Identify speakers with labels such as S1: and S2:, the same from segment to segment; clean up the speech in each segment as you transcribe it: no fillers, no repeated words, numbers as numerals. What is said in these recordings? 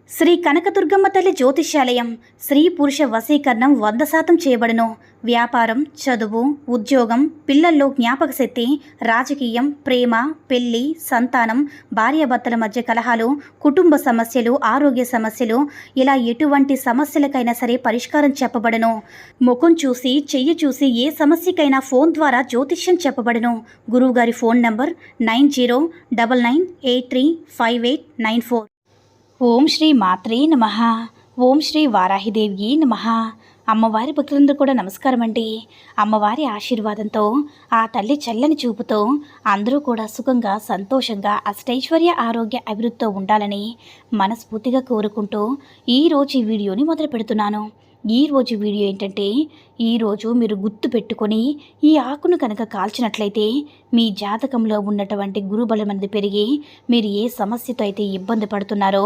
S1: శ్రీ కనకదుర్గమ్మ తల్లి జ్యోతిష్యాలయం స్త్రీ పురుష వశీకరణం 100% చేయబడును. వ్యాపారం, చదువు, ఉద్యోగం, పిల్లల్లో జ్ఞాపక శక్తి, రాజకీయం, ప్రేమ, పెళ్లి, సంతానం, భార్యాభర్తల మధ్య కలహాలు, కుటుంబ సమస్యలు, ఆరోగ్య సమస్యలు, ఇలా ఎటువంటి సమస్యలకైనా సరే పరిష్కారం చెప్పబడును. ముఖం చూసి, చెయ్యి చూసి ఏ సమస్యకైనా ఫోన్ ద్వారా జ్యోతిష్యం చెప్పబడును. గురువుగారి ఫోన్ నంబర్ 9099835894. ఓం శ్రీ మాత్రే నమః. ఓం శ్రీ వారాహిదేవి నమః. అమ్మవారి భక్తులందరూ కూడా నమస్కారం అండి. అమ్మవారి ఆశీర్వాదంతో, ఆ తల్లి చల్లని చూపుతో అందరూ కూడా సుఖంగా, సంతోషంగా, అష్టైశ్వర్య, ఆరోగ్య అభివృద్ధితో ఉండాలని మనస్ఫూర్తిగా కోరుకుంటూ ఈరోజు ఈ వీడియోని మొదలు పెడుతున్నాను. ఈరోజు వీడియో ఏంటంటే, ఈరోజు మీరు గుర్తు పెట్టుకొని ఈ ఆకును కనుక కాల్చినట్లయితే మీ జాతకంలో ఉన్నటువంటి గురుబలం అనేది పెరిగి మీరు ఏ సమస్యతో అయితే ఇబ్బంది పడుతున్నారో,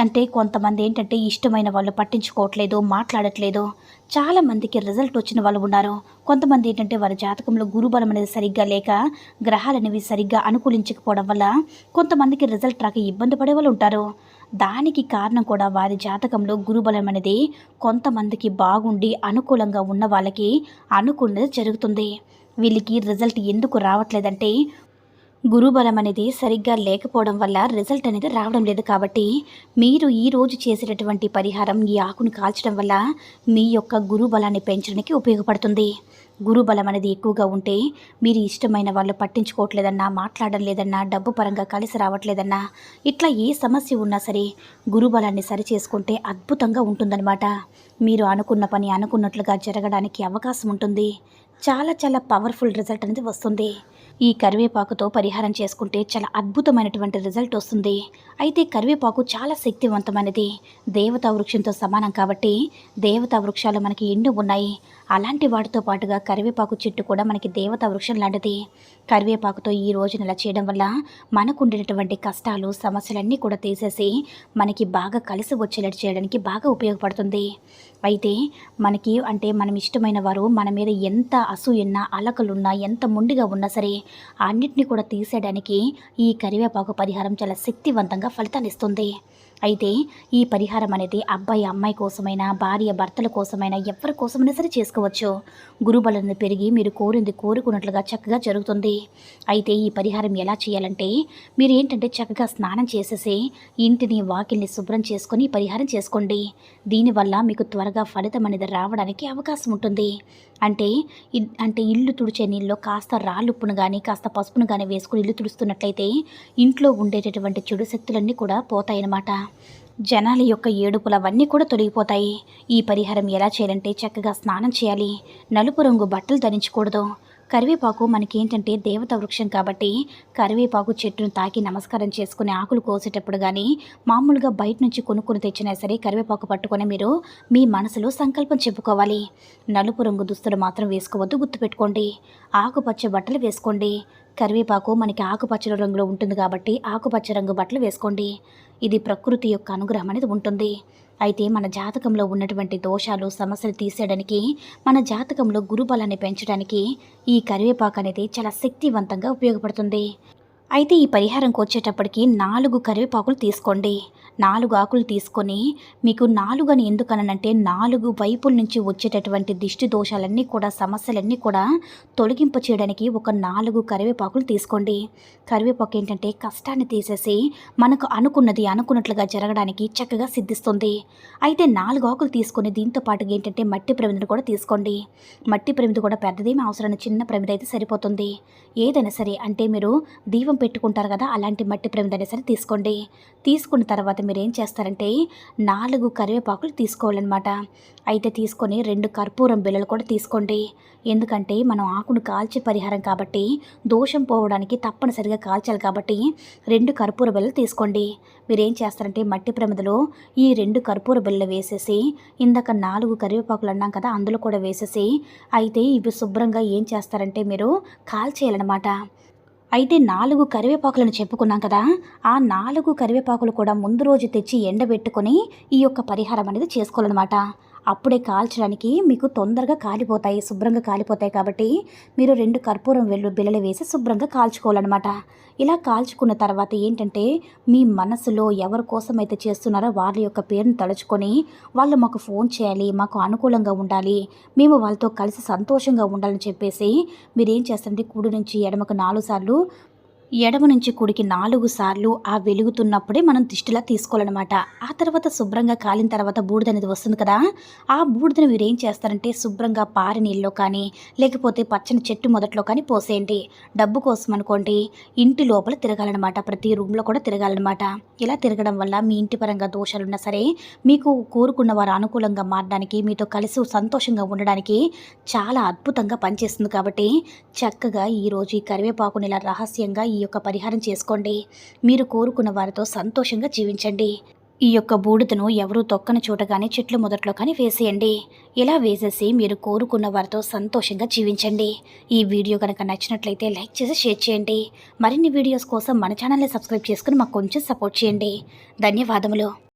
S1: అంటే కొంతమంది ఏంటంటే ఇష్టమైన వాళ్ళు పట్టించుకోవట్లేదు, మాట్లాడట్లేదు, చాలామందికి రిజల్ట్ వచ్చిన వాళ్ళు ఉన్నారు. కొంతమంది ఏంటంటే వారి జాతకంలో గురుబలం అనేది సరిగ్గా లేక, గ్రహాలు అనేవి సరిగ్గా అనుకూలించకపోవడం వల్ల కొంతమందికి రిజల్ట్ రాక ఇబ్బంది పడే వాళ్ళు ఉంటారు. దానికి కారణం కూడా వారి జాతకంలో గురుబలం అనేది కొంతమందికి బాగుండి అనుకూలంగా ఉన్న వాళ్ళకి అనుకున్నది జరుగుతుంది. వీళ్ళకి రిజల్ట్ ఎందుకు రావట్లేదంటే గురుబలం అనేది సరిగ్గా లేకపోవడం వల్ల రిజల్ట్ అనేది రావడం లేదు. కాబట్టి మీరు ఈరోజు చేసేటటువంటి పరిహారం, ఈ ఆకును కాల్చడం వల్ల మీ యొక్క గురుబలాన్ని పెంచడానికి ఉపయోగపడుతుంది. గురుబలం అనేది ఎక్కువగా ఉంటే మీరు ఇష్టమైన వాళ్ళు పట్టించుకోవట్లేదన్నా, మాట్లాడడం లేదన్నా, డబ్బు పరంగా కలిసి రావట్లేదన్నా, ఇట్లా ఏ సమస్య ఉన్నా సరే గురుబలాన్ని సరి చేసుకుంటే అద్భుతంగా ఉంటుందన్నమాట. మీరు అనుకున్న పని అనుకున్నట్లుగా జరగడానికి అవకాశం ఉంటుంది. చాలా చాలా పవర్ఫుల్ రిజల్ట్ అనేది వస్తుంది. ఈ కరివేపాకుతో పరిహారం చేసుకుంటే చాలా అద్భుతమైనటువంటి రిజల్ట్ వస్తుంది. అయితే కరివేపాకు చాలా శక్తివంతమైనది, దేవతా వృక్షంతో సమానం. కాబట్టి దేవతా వృక్షాలు మనకి ఎన్నో ఉన్నాయి. అలాంటి వాటితో పాటుగా కరివేపాకు చెట్టు కూడా మనకి దేవతా వృక్షం లాంటిది. కరివేపాకుతో ఈ రోజున ఇలా చేయడం వల్ల మనకు ఉండేటటువంటి కష్టాలు, సమస్యలన్నీ కూడా తీసేసి మనకి బాగా కలిసి వచ్చేలా చేయడానికి బాగా ఉపయోగపడుతుంది. అయితే మనకి అంటే మనం ఇష్టమైన వారు మన మీద ఎంత అసూయన్నా, అలకలున్నా, ఎంత మొండిగా ఉన్నా సరే అన్నిటిని కూడా తీసేయడానికి ఈ కరివేపాకు పరిహారం చాలా శక్తివంతంగా ఫలితాన్ని ఇస్తుంది. అయితే ఈ పరిహారం అనేది అబ్బాయి అమ్మాయి కోసమైనా, భార్య భర్తల కోసమైనా, ఎవరి కోసమైనా సరే చేసుకోవచ్చు. గురుబలం పెరిగి మీరు కోరింది కోరుకున్నట్లుగా చక్కగా జరుగుతుంది. అయితే ఈ పరిహారం ఎలా చేయాలంటే, మీరు ఏంటంటే చక్కగా స్నానం చేసేసి ఇంటిని, వాకిల్ని శుభ్రం చేసుకొని పరిహారం చేసుకోండి. దీనివల్ల మీకు త్వరగా ఫలితం అనేది రావడానికి అవకాశం ఉంటుంది. అంటే ఇల్లు తుడిచే నీళ్ళలో కాస్త రాళ్ళుప్పును కానీ, కాస్త పసుపును కానీ వేసుకుని ఇల్లు తుడుస్తున్నట్లయితే ఇంట్లో ఉండేటటువంటి చెడు శక్తులన్నీ కూడా పోతాయన్నమాట. జనాల యొక్క ఏడుపులు అవన్నీ కూడా తొలగిపోతాయి. ఈ పరిహారం ఎలా చేయాలంటే, చక్కగా స్నానం చేయాలి, నలుపు రంగు బట్టలు ధరించకూడదు. కరివేపాకు మనకి ఏంటంటే దేవతా వృక్షం కాబట్టి కరివేపాకు చెట్టును తాకి నమస్కారం చేసుకుని ఆకులు కోసేటప్పుడు కానీ, మామూలుగా బయట నుంచి కొనుక్కొని తెచ్చినా సరే కరివేపాకు పట్టుకొని మీరు మీ మనసులో సంకల్పం చెప్పుకోవాలి. నలుపు రంగు దుస్తులు మాత్రం వేసుకోవద్దు, గుర్తుపెట్టుకోండి. ఆకుపచ్చ బట్టలు వేసుకోండి. కరివేపాకు మనకి ఆకుపచ్చ రంగులో ఉంటుంది కాబట్టి ఆకుపచ్చ రంగు బట్టలు వేసుకోండి. ఇది ప్రకృతి యొక్క అనుగ్రహం అనేది ఉంటుంది. అయితే మన జాతకంలో ఉన్నటువంటి దోషాలు, సమస్యలు తీసేయడానికి, మన జాతకంలో గురుబలాన్ని పెంచడానికి ఈ కరివేపాకు అనేది చాలా శక్తివంతంగా ఉపయోగపడుతుంది. అయితే ఈ పరిహారంకి వచ్చేటప్పటికి 4 కరివేపాకులు తీసుకోండి. 4 ఆకులు తీసుకొని, మీకు 4 అని ఎందుకనంటే 4 వైపుల నుంచి వచ్చేటటువంటి దిష్టి దోషాలన్నీ కూడా, సమస్యలన్నీ కూడా తొలగింప చేయడానికి ఒక 4 కరివేపాకులు తీసుకోండి. కరివేపాకు ఏంటంటే కష్టాన్ని తీసేసి మనకు అనుకున్నది అనుకున్నట్లుగా జరగడానికి చక్కగా సిద్ధిస్తుంది. అయితే 4 ఆకులు తీసుకొని దీంతో పాటుగా ఏంటంటే మట్టి ప్రమిదను కూడా తీసుకోండి. మట్టి ప్రమిద కూడా పెద్దదేమీ అవసరం, చిన్న ప్రమిద అయితే సరిపోతుంది. ఏదైనా సరే అంటే మీరు దీపం పెట్టుకుంటారు కదా, అలాంటి మట్టి ప్రమిద అయినా సరే తీసుకోండి. తీసుకున్న తర్వాత మీరు ఏం చేస్తారంటే 4 కరివేపాకులు తీసుకోవాలన్నమాట. అయితే తీసుకొని 2 కర్పూరం బిళ్ళలు కూడా తీసుకోండి. ఎందుకంటే మనం ఆకును కాల్చే పరిహారం కాబట్టి దోషం పోవడానికి తప్పనిసరిగా కాల్చాలి కాబట్టి 2 కర్పూర బిళ్ళలు తీసుకోండి. మీరు ఏం చేస్తారంటే మట్టి ప్రమిదలో ఈ 2 కర్పూర బిళ్ళలు వేసేసి, ఇందాక 4 కరివేపాకులు అన్నాం కదా అందులో కూడా వేసేసి, అయితే ఇవి శుభ్రంగా ఏం చేస్తారంటే మీరు కాల్చేయాలన్నమాట. అయితే 4 కరివేపాకులను చెప్పుకున్నాం కదా, ఆ 4 కరివేపాకులు కూడా ముందు రోజు తెచ్చి ఎండబెట్టుకొని ఈ యొక్క పరిహారం అనేది చేసుకోవాలన్నమాట. అప్పుడే కాల్చడానికి మీకు తొందరగా కాలిపోతాయి, శుభ్రంగా కాలిపోతాయి. కాబట్టి మీరు 2 కర్పూరం బిళ్ళలు వేసి శుభ్రంగా కాల్చుకోవాలన్నమాట. ఇలా కాల్చుకున్న తర్వాత ఏంటంటే, మీ మనసులో ఎవరి కోసమైతే చేస్తున్నారో వాళ్ళ యొక్క పేరుని తలుచుకొని, వాళ్ళు మాకు ఫోన్ చేయాలి, మాకు అనుకూలంగా ఉండాలి, మేము వాళ్ళతో కలిసి సంతోషంగా ఉండాలని చెప్పేసి మీరేం చేస్తారంటే కుడి నుంచి ఎడమకు 4 సార్లు, ఎడమ నుంచి కుడికి 4 సార్లు ఆ వెలుగుతున్నప్పుడే మనం దిష్టిలా తీసుకోవాలన్నమాట. ఆ తర్వాత శుభ్రంగా కాలిన తర్వాత బూడిదనేది వస్తుంది కదా! ఆ బూడిదని మీరేం చేస్తారంటే శుభ్రంగా పారే నీళ్ళలో కానీ, లేకపోతే పచ్చని చెట్టు మొదట్లో కానీ పోసేయండి. డబ్బు కోసం అనుకోండి, ఇంటి లోపల తిరగాలన్నమాట. ప్రతి రూమ్‌లో కూడా తిరగాలన్నమాట. ఇలా తిరగడం వల్ల మీ ఇంటి పరంగా దోషాలున్నా సరే, మీకు కోరుకున్న వారు అనుకూలంగా మారడానికి, మీతో కలిసి సంతోషంగా ఉండడానికి చాలా అద్భుతంగా పనిచేస్తుంది. కాబట్టి చక్కగా ఈరోజు ఈ కరివేపాకుని ఇలా రహస్యంగా ఈ యొక్క పరిహారం చేసుకోండి. మీరు కోరుకున్న వారితో సంతోషంగా జీవించండి. ఈ యొక్క బూడిదను ఎవరూ తొక్కని చోట కానీ, చెట్ల మొదట్లో కానీ వేసేయండి. ఇలా వేసేసి మీరు కోరుకున్న వారితో సంతోషంగా జీవించండి. ఈ వీడియో కనుక నచ్చినట్లయితే లైక్ చేసి షేర్ చేయండి. మరిన్ని వీడియోస్ కోసం మన ఛానల్ని సబ్స్క్రైబ్ చేసుకుని మాకు కొంచెం సపోర్ట్ చేయండి. ధన్యవాదములు.